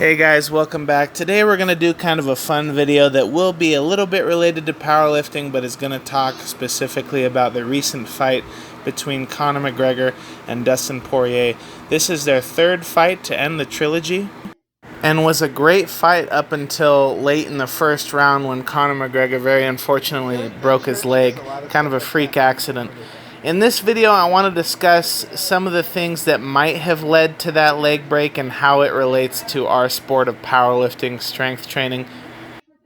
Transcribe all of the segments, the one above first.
Hey guys, welcome back. Today we're going to do kind of a fun video that will be a little bit related to powerlifting, but is going to talk specifically about the recent fight between Conor McGregor and Dustin Poirier. This is their third fight to end the trilogy, and was a great fight up until late in the first round when Conor McGregor very unfortunately broke his leg, kind of a freak accident. In this video, I want to discuss some of the things that might have led to that leg break and how it relates to our sport of powerlifting, strength training,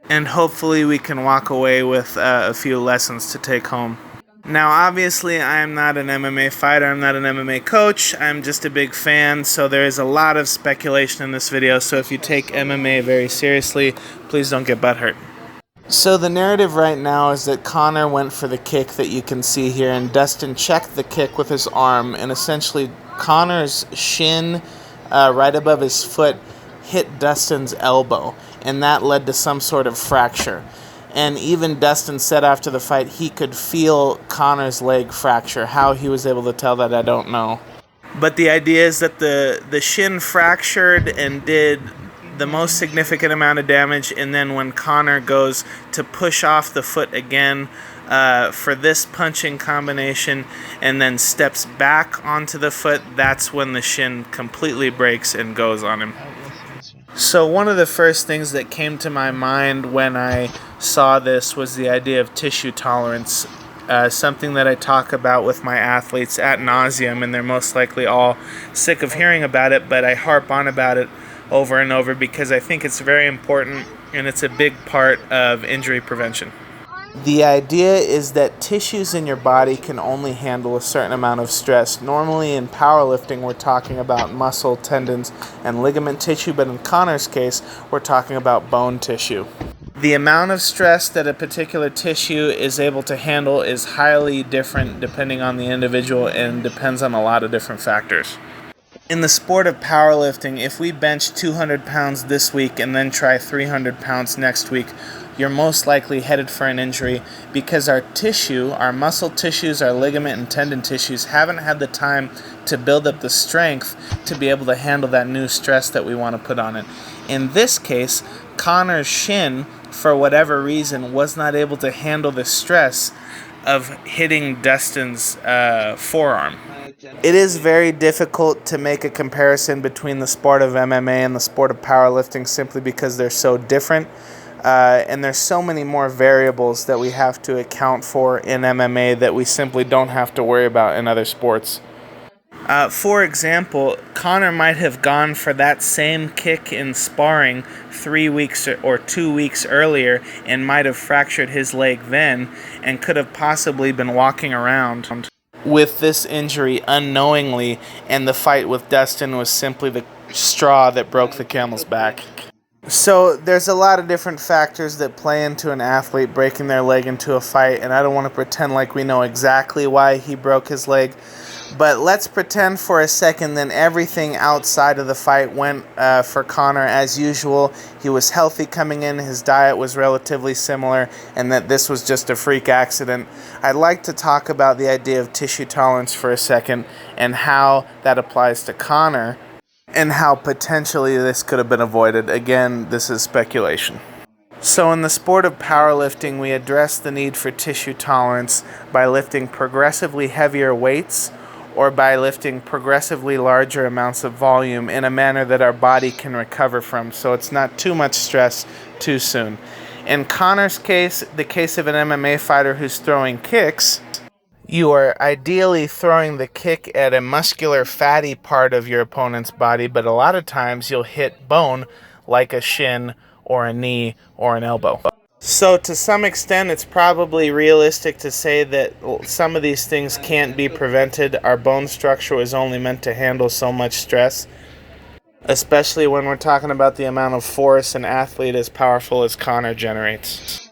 and hopefully we can walk away with a few lessons to take home. Now, obviously, I am not an MMA fighter, I'm not an MMA coach, I'm just a big fan, so there is a lot of speculation in this video, so if you take MMA very seriously, please don't get butthurt. So the narrative right now is that Conor went for the kick that you can see here, and Dustin checked the kick with his arm, and essentially Conor's shin right above his foot hit Dustin's elbow, and that led to some sort of fracture. And even Dustin said after the fight he could feel Conor's leg fracture. How he was able to tell that, I don't know. But the idea is that the shin fractured and did the most significant amount of damage, and then when Conor goes to push off the foot again for this punching combination and then steps back onto the foot, that's when the shin completely breaks and goes on him. So one of the first things that came to my mind when I saw this was the idea of tissue tolerance, something that I talk about with my athletes ad nauseum, and they're most likely all sick of hearing about it, but I harp on about it over and over because I think it's very important and it's a big part of injury prevention. The idea is that tissues in your body can only handle a certain amount of stress. Normally in powerlifting we're talking about muscle, tendons, and ligament tissue, but in Conor's case we're talking about bone tissue. The amount of stress that a particular tissue is able to handle is highly different depending on the individual and depends on a lot of different factors. In the sport of powerlifting, if we bench 200 pounds this week and then try 300 pounds next week, you're most likely headed for an injury because our tissue, our muscle tissues, our ligament and tendon tissues haven't had the time to build up the strength to be able to handle that new stress that we want to put on it. In this case, Conor's shin, for whatever reason, was not able to handle the stress of hitting Dustin's forearm. It is very difficult to make a comparison between the sport of MMA and the sport of powerlifting simply because they're so different, and there's so many more variables that we have to account for in MMA that we simply don't have to worry about in other sports. For example, Conor might have gone for that same kick in sparring 3 weeks or 2 weeks earlier and might have fractured his leg then and could have possibly been walking around with this injury unknowingly, and the fight with Dustin was simply the straw that broke the camel's back. So there's a lot of different factors that play into an athlete breaking their leg into a fight, and I don't want to pretend like we know exactly why he broke his leg, but let's pretend for a second that everything outside of the fight went for Conor as usual. He was healthy coming in, his diet was relatively similar, and that this was just a freak accident. I'd like to talk about the idea of tissue tolerance for a second and how that applies to Conor and how potentially this could have been avoided. Again, this is speculation. So in the sport of powerlifting, we address the need for tissue tolerance by lifting progressively heavier weights or by lifting progressively larger amounts of volume in a manner that our body can recover from, so it's not too much stress too soon. In Conor's case, the case of an MMA fighter who's throwing kicks, you are ideally throwing the kick at a muscular, fatty part of your opponent's body, but a lot of times you'll hit bone like a shin or a knee or an elbow. So to some extent, it's probably realistic to say that some of these things can't be prevented. Our bone structure was only meant to handle so much stress, especially when we're talking about the amount of force an athlete as powerful as Conor generates.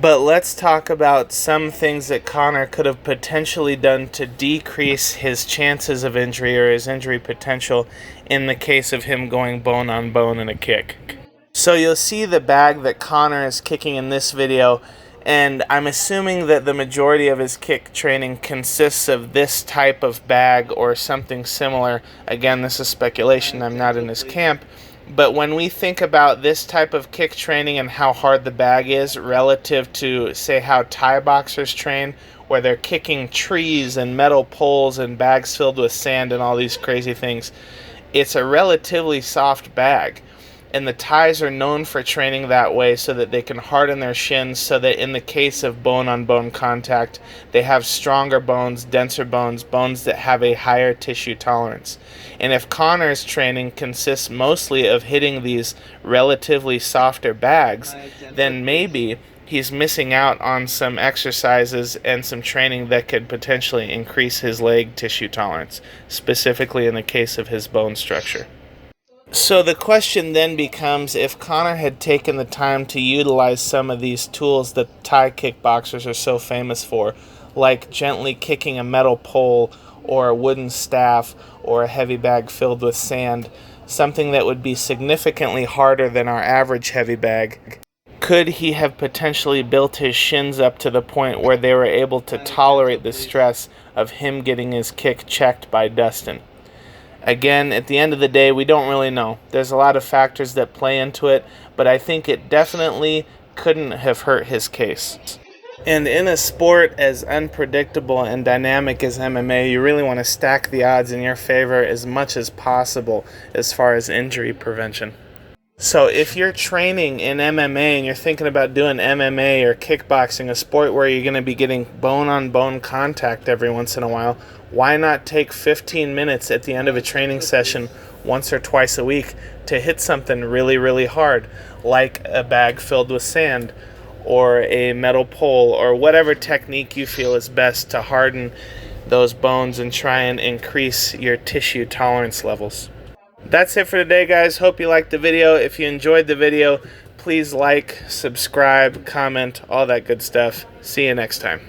But let's talk about some things that Conor could have potentially done to decrease his chances of injury or his injury potential in the case of him going bone on bone in a kick. So you'll see the bag that Conor is kicking in this video, and I'm assuming that the majority of his kick training consists of this type of bag or something similar. Again, this is speculation, I'm not in his camp, But when we think about this type of kick training and how hard the bag is relative to, say, how Thai boxers train, where they're kicking trees and metal poles and bags filled with sand and all these crazy things, it's a relatively soft bag. And the Thais are known for training that way so that they can harden their shins, so that in the case of bone-on-bone contact, they have stronger bones, denser bones, bones that have a higher tissue tolerance. And if Conor's training consists mostly of hitting these relatively softer bags, then maybe he's missing out on some exercises and some training that could potentially increase his leg tissue tolerance, specifically in the case of his bone structure. So the question then becomes, if Conor had taken the time to utilize some of these tools that Thai kickboxers are so famous for, like gently kicking a metal pole or a wooden staff or a heavy bag filled with sand, something that would be significantly harder than our average heavy bag, could he have potentially built his shins up to the point where they were able to tolerate the stress of him getting his kick checked by Dustin? Again, at the end of the day, we don't really know. There's a lot of factors that play into it, but I think it definitely couldn't have hurt his case. And in a sport as unpredictable and dynamic as MMA, you really want to stack the odds in your favor as much as possible as far as injury prevention. So if you're training in MMA and you're thinking about doing MMA or kickboxing, a sport where you're going to be getting bone-on-bone contact every once in a while, why not take 15 minutes at the end of a training session once or twice a week to hit something really, really hard, like a bag filled with sand or a metal pole or whatever technique you feel is best to harden those bones and try and increase your tissue tolerance levels. That's it for today, guys. Hope you liked the video. If you enjoyed the video, please like, subscribe, comment, all that good stuff. See you next time.